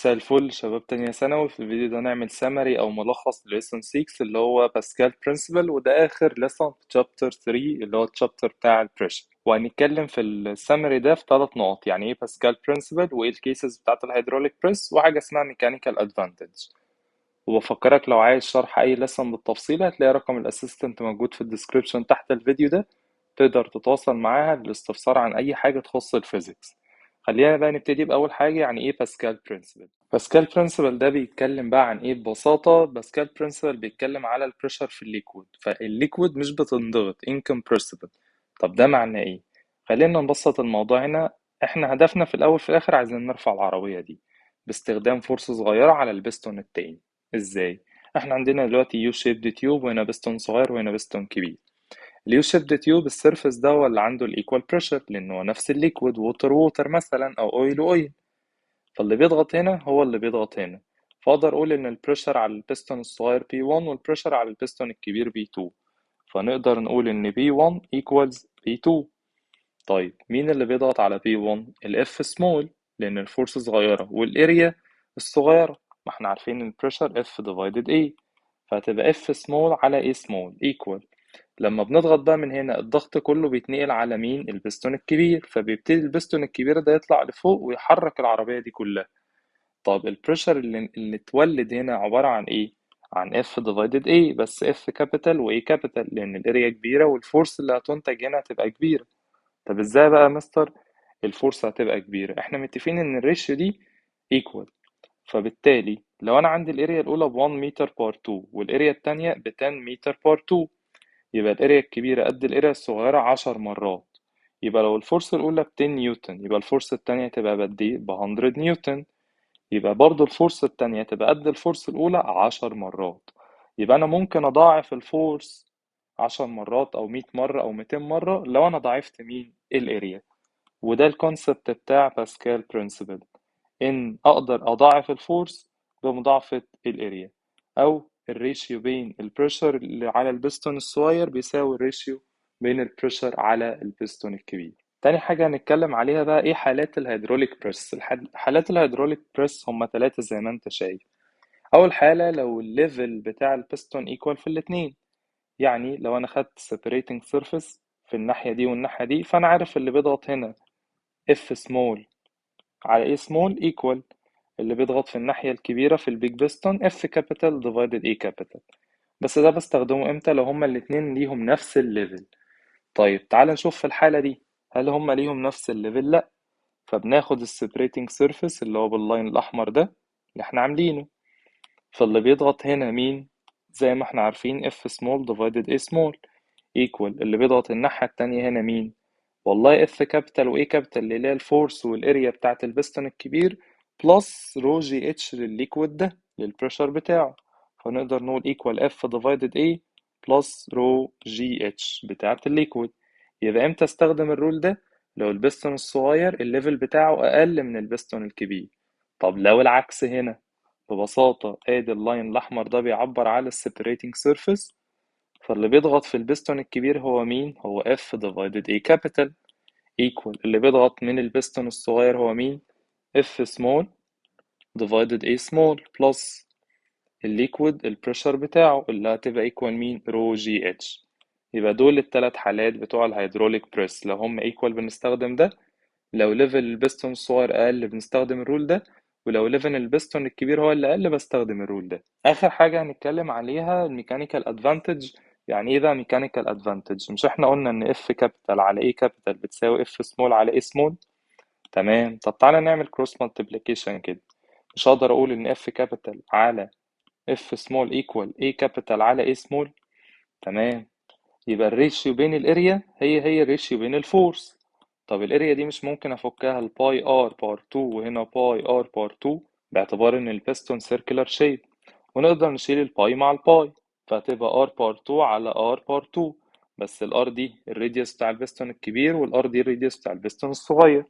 مساء الفل شباب تانية ثانوي. في الفيديو ده نعمل سمري أو ملخص لليسون 6 اللي هو باسكال برنسبل، وده آخر ليسون في تشابتر 3 اللي هو التشابتر بتاع البريشر. وهنتكلم في السمري ده في 3 نقط: يعني إيه باسكال برنسبل، وإيه الكيسز بتاعت الهيدروليك بريس، وحاجة اسمها ميكانيكال أدفانتج. وبفكرك لو عايز شرح أي ليسون بالتفصيل هتلاقي رقم الأسيستنت موجود في الديسكريبشن تحت الفيديو ده، تقدر تتواصل معاها للاستفسار عن أي حاجة تخص الفيزيكس. خلينا بقى نبتدي بأول حاجة، يعني إيه باسكال برنسبل. باسكال برنسبل ده بيتكلم بقى عن إيه ببساطة. باسكال برنسبل بيتكلم على البريشر في الليكويد، فالليكويد مش بتنضغط incompressible. طب ده معناه إيه؟ خلينا نبسط الموضوع هنا. إحنا هدفنا في الأول في الآخر عايزين نرفع العربية دي باستخدام فورس صغيرة على البستون التاني. إزاي؟ إحنا عندنا دلوقتي يو شيبد تيوب، وهنا بستون صغير وهنا بستون كبير. اليو شيبد تيوب السيرفيس ده هو اللي عنده الايكوال بريشر، لانه هو نفس الليكويد، ووتر ووتر مثلا او اويل اويل. فاللي بيضغط هنا هو اللي بيضغط هنا. فاقدر اقول ان البريشر على البستون الصغير P1 والبريشر على البستون الكبير P2. فنقدر نقول ان P1 equals P2. طيب مين اللي بيضغط على P1؟ الاف سمول، لان الفورس صغيرة والاريا الصغيرة. ما احنا عارفين ان البريشر F divided A، فهتبقى F small على A small equal. لما بنضغط بقى من هنا الضغط كله بيتنقل على مين؟ البستون الكبير، فبيبتدي البستون الكبير ده يطلع لفوق ويحرك العربية دي كلها. طب البريشر اللي اتولد هنا عبارة عن ايه؟ عن F divided A، بس F كابيتال و A كابيتال لأن الاريا كبيرة والفورس اللي هتنتج هنا هتبقى كبيرة. طب ازاي بقى يا مستر الفورس هتبقى كبيرة؟ احنا متفقين ان الريشيو دي equal. فبالتالي لو انا عندي الاريا الاولى ب 1 متر بار 2 والاريا التانية ب 10 متر بار 2، يبقى الاريا الكبيرة قد الاريا الصغيرة 10 مرات. يبقى لو الفورس الأولى ب 10 نيوتن يبقى الفورس التانية تبقى بقد ايه؟ ب 100 نيوتن. يبقى برضو الفورس التانية تبقى قد الفورس الأولى 10 مرات. يبقى أنا ممكن أضاعف الفورس 10 مرات أو 100 مرة أو 200 مرة لو أنا ضاعفت مين؟ الاريا. وده الكونسبت بتاع باسكال برنسبل، إن أقدر أضاعف الفورس بمضاعفة الاريا، أو الريشيو بين البريشر اللي على البستون الصغير بيساوي الريشيو بين البريشر على البستون الكبير. تاني حاجة هنتكلم عليها بقى إيه حالات الهيدروليك بريس. حالات الهيدروليك بريس هما 3 زي ما أنت شايف. أول حالة لو الليفل بتاع البستون إيكوال في الاتنين، يعني لو أنا خدت separating surface في الناحية دي والناحية دي، فأنا عارف اللي بيضغط هنا F small على A small equal اللي بيضغط في الناحية الكبيرة في البيج بيستون F capital divided A capital. بس ده بستخدمه امتى؟ لو هما الاتنين ليهم نفس الليفل. طيب تعال نشوف في الحالة دي هل هما ليهم نفس الليفل؟ لأ. فبناخد السبريتنج سيرفيس اللي هو باللاين الأحمر ده اللي احنا عاملينه. فاللي بيضغط هنا مين؟ زي ما احنا عارفين F small divided A small equal اللي بيضغط الناحية التانية هنا مين؟ والله F كابيتال و A كابيتال اللي هي الفورس والاريا بتاعت البستون الكبير بلس رو جي اتش للليكويد ده للبريشر بتاعه. فنقدر نقول equal F divided A plus رو جي اتش بتاعت الليكويد. يبقى امتى استخدم الرول ده؟ لو البستون الصغير الليفل بتاعه أقل من البستون الكبير. طب لو العكس هنا، ببساطة ادي اللاين الأحمر ده بيعبر على السيبريتنج سيرفيس. فاللي بيضغط في البستون الكبير هو مين؟ هو F divided A capital equal اللي بيضغط من البستون الصغير هو مين؟ F small divided A small plus الليكويد البريشر بتاعه اللي هتبقى equal مين؟ رو جي اتش. يبقى دول التلات حالات بتوع الهيدروليك بريس. لو هم equal بنستخدم ده، لو ليفل البستون الصغير أقل بنستخدم الرول ده، ولو ليفل البستون الكبير هو اللي أقل بستخدم الرول ده. آخر حاجة هنتكلم عليها الميكانيكال أدفانتج. يعني إيه بقى ميكانيكال أدفانتج؟ مش إحنا قلنا إن F كابيتال على A كابيتال بتساوي F سمول على A سمول؟ تمام. طب تعالى نعمل كروس مالتيبليكيشن كده. مش هقدر أقول إن F كابيتال على F سمول إيكوال A كابيتال على A سمول؟ تمام. يبقى الريشيو بين الاريا هي الريشيو بين الفورس. طب الاريا دي مش ممكن افكها الباي ار بار 2 وهنا باي ار بار 2 باعتبار ان البيستون سيركلر شيب، ونقدر نشيل الباي مع الباي فهتبقى ار بار 2 على ار بار 2. بس الار دي الراديوس بتاع البيستون الكبير والار دي الراديوس بتاع البيستون الصغير.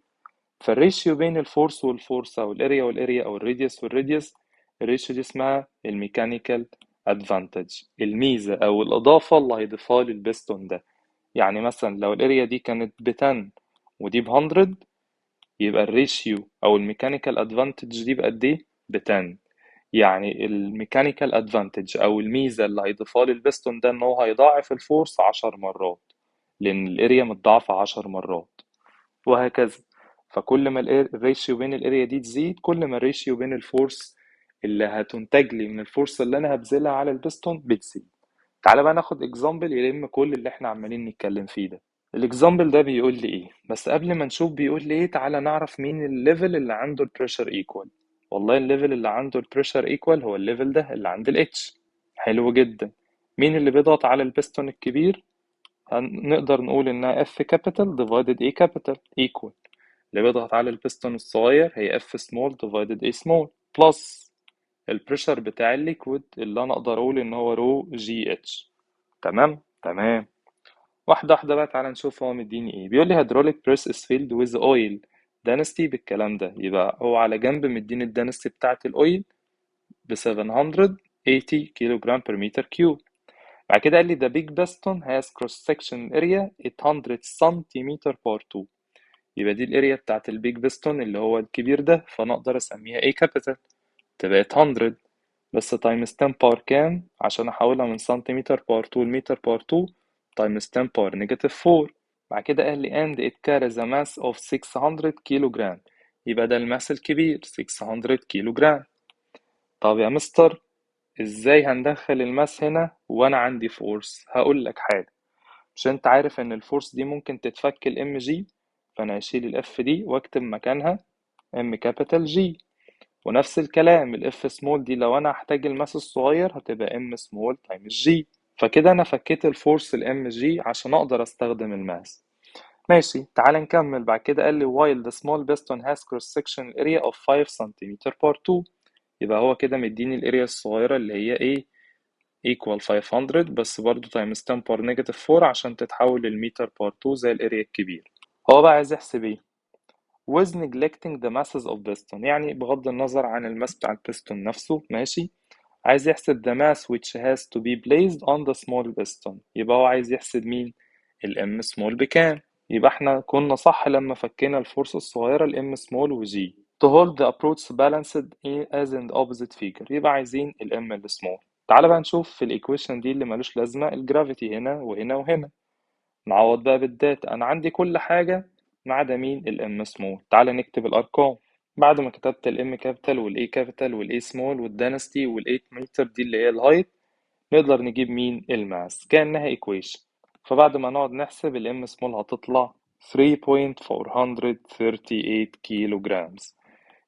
فالريشيو بين الفورس والفورس او الاريا والاريا او الراديوس والراديوس، الريشيو دي اسمها الميكانيكال ادفانتج، الميزة او الاضافة اللي هيضيفها لي البيستون ده. يعني مثلا لو الاريا دي كانت ب 10 ودي ب 100، يبقى الريشيو او الميكانيكال ادفانتج دي بقد ايه؟ ب 10. يعني الميكانيكال ادفانتج او الميزه اللي هيضيفها لي البستون ده ان هو هيضاعف الفورس 10 مرات، لان الاريا متضاعفه 10 مرات، وهكذا. فكل ما الريشيو بين الاريا دي تزيد، كل ما الريشيو بين الفورس اللي هتنتج لي من الفورس اللي انا هبذلها على البستون بتزيد. تعالى بقى ناخد اكزامبل يلم كل اللي احنا عمالين نتكلم فيه ده. الاكزامبل ده بيقول لي ايه؟ بس قبل ما نشوف بيقول لي ايه، تعالى نعرف مين الليفل اللي عنده البريشر ايكوال. والله الليفل اللي عنده البريشر ايكوال هو الليفل ده اللي عند الاتش. حلو جدا. مين اللي بيضغط على البستون الكبير؟ نقدر نقول انها F capital divided A capital equal. اللي بيضغط على البستون الصغير هي F small divided A small plus البريشر بتاع الليكويد اللي انا اقدر اقول ان هو رو جي اتش. تمام تمام. واحدة واحدة بقى، تعالى نشوف هو مديني ايه. بيقول لي hydraulic press is filled with oil density بالكلام ده، يبقى هو على جنب مديني الدنستي بتاعت الاويل ب 780 كيلو جرام per meter cube. بعد كده قال لي the big piston has cross section area 800 سنتيمتر per 2. يبقى دي الاريا بتاعت البيج بيستون اللي هو الكبير ده، فانا اقدر اسميها A capital، تبقى 800 بس تايمز 10 باور كام عشان احولها من سنتيمتر باور 2 لمتر باور 2 تايمز 10 باور نيجاتيف 4. بعد كده قال لي and it carries a mass of 600 كيلو جرام. يبقى ده الماس الكبير 600 كيلو جرام. طب يا مستر، ازاي هندخل الماس هنا وانا عندي فورس؟ هقول لك حاجه. مش انت عارف ان الفورس دي ممكن تتفك الام جي؟ فانا هشيل الاف دي واكتب مكانها ام كابيتال جي. ونفس الكلام الاف سمول دي لو انا هحتاج الماس الصغير هتبقى ام سمول تايمز جي. فكده انا فكيت الفورس الام جي عشان اقدر استخدم الماس. ماشي، تعال نكمل. بعد كده قال لي while the small piston has cross section area of 5 سنتيمتر per 2. يبقى هو كده مديني الاريا الصغيرة اللي هي ايه equal 500 بس برضو times 10 باور نيجاتيف 4 عشان تتحول للمتر باور 2 زي الاريا الكبير. هو بقى عايز يحسب ايه؟ with neglecting the masses of piston، يعني بغض النظر عن الماس بتاع البستون نفسه. ماشي. عايز يحسب the mass which has to be placed on the small piston. يبقى هو عايز يحسب مين؟ الام small بكام؟ يبقى احنا كنا صح لما فكينا الفورس الصغيرة الام small وجي. to hold the approach balanced as in the opposite figure. يبقى عايزين الام small. تعال بقى نشوف في الايكويشن دي اللي ملوش لازمة الجرافيتي هنا وهنا وهنا. نعوض بقى بالداتا. انا عندي كل حاجة ما عدا مين؟ الام سمول. تعال نكتب الارقام. بعد ما كتبت الام كابيتال والاي كابيتال والاي سمول والدانستي والايت متر دي اللي هي الهايت، نقدر نجيب مين؟ الماس كأنها ايكويشن. فبعد ما نقعد نحسب الام سمول هتطلع 3.438 كيلو جرامز.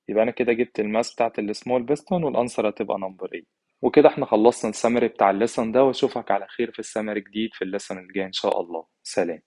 يبقى انا كده جبت الماس بتاعت السمول بيستون والانسر هتبقى نمبر 8. وكده احنا خلصنا السمري بتاع الليسون ده، واشوفك على خير في السمري جديد في الليسون الجاي ان شاء الله. سلام.